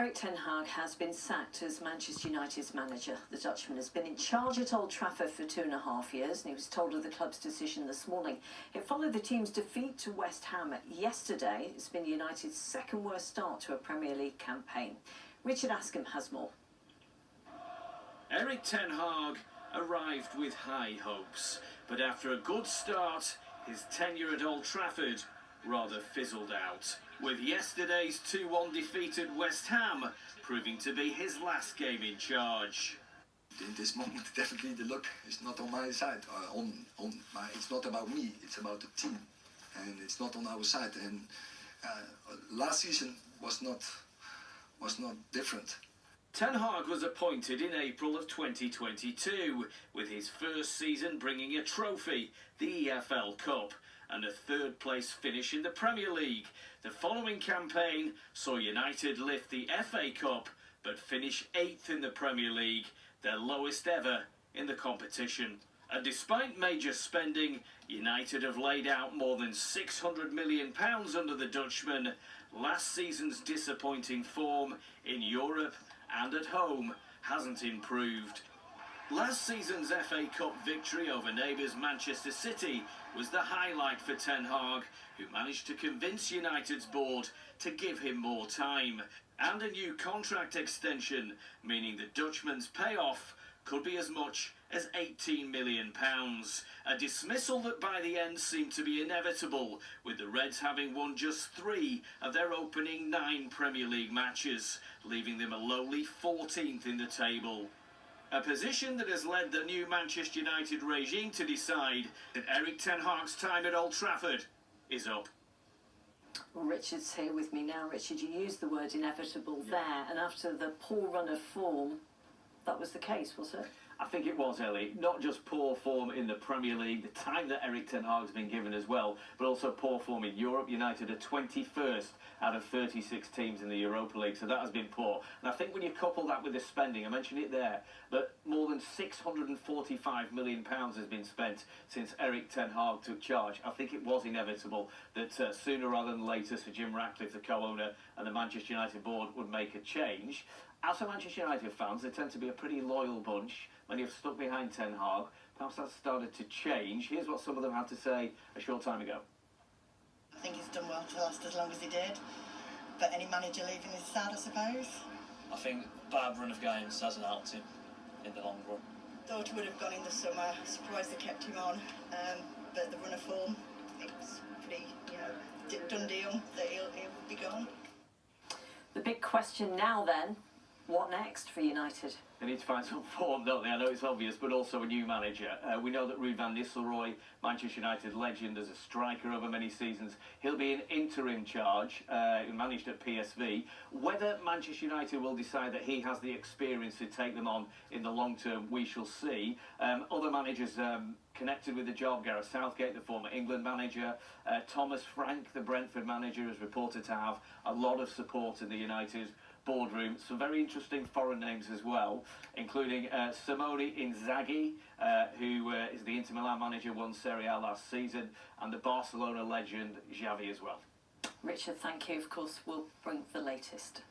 Erik Ten Hag has been sacked as Manchester United's manager. The Dutchman has been in charge at Old Trafford for 2.5 years, and he was told of the club's decision this morning. It followed the team's defeat to West Ham yesterday. It's been United's second worst start to a Premier League campaign. Richard Askham has more. Erik Ten Hag arrived with high hopes, but after a good start, his tenure at Old Trafford rather fizzled out, with yesterday's 2-1 defeat at West Ham proving to be his last game in charge. In this moment, definitely the luck is not on my side. It's not about me, it's about the team, and it's not on our side. And last season was not different. Ten Hag was appointed in April of 2022, with his first season bringing a trophy, the EFL Cup, and a third-place finish in the Premier League. The following campaign saw United lift the FA Cup, but finish 8th in the Premier League, their lowest ever in the competition. And despite major spending, United have laid out more than £600 million under the Dutchman. Last season's disappointing form in Europe and at home hasn't improved. Last season's FA Cup victory over neighbours Manchester City was the highlight for Ten Hag, who managed to convince United's board to give him more time. And a new contract extension, meaning the Dutchman's payoff could be as much as £18 million. A dismissal that by the end seemed to be inevitable, with the Reds having won just 3 of their opening 9 Premier League matches, leaving them a lowly 14th in the table. A position that has led the new Manchester United regime to decide that Erik Ten Hag's time at Old Trafford is up. Well, Richard's here with me now. Richard, you used the word inevitable there, and after the poor run of form, that was the case, was it? I think it was, Ellie. Not just poor form in the Premier League, the time that Erik Ten Hag's been given as well, but also poor form in Europe. United are 21st out of 36 teams in the Europa League, so that has been poor. And I think when you couple that with the spending, I mentioned it there, but more than £645 million has been spent since Erik Ten Hag took charge. I think it was inevitable that sooner rather than later Sir Jim Ratcliffe, the co-owner, and the Manchester United board would make a change. As for Manchester United fans, they tend to be a pretty loyal bunch. Many have stuck behind Ten Hag. Perhaps that's started to change. Here's what some of them had to say a short time ago. I think he's done well to last as long as he did, but any manager leaving is sad, I suppose. I think bad run of games hasn't helped him in the long run. Thought he would have gone in the summer, surprised they kept him on, but the run of form, it's pretty, done deal that he'll be gone. The big question now then, what next for United? They need to find some form, don't they? I know it's obvious, but also a new manager. We know that Ruud van Nistelrooy, Manchester United legend as a striker over many seasons, he'll be in interim charge. He managed at PSV. Whether Manchester United will decide that he has the experience to take them on in the long term, we shall see. Other managers connected with the job, Gareth Southgate, the former England manager, Thomas Frank, the Brentford manager, is reported to have a lot of support in the United boardroom. Some very interesting foreign names as well, including Simone Inzaghi, who is the Inter Milan manager, won Serie A last season, and the Barcelona legend Xavi as well. Richard, thank you. Of course, we'll bring the latest.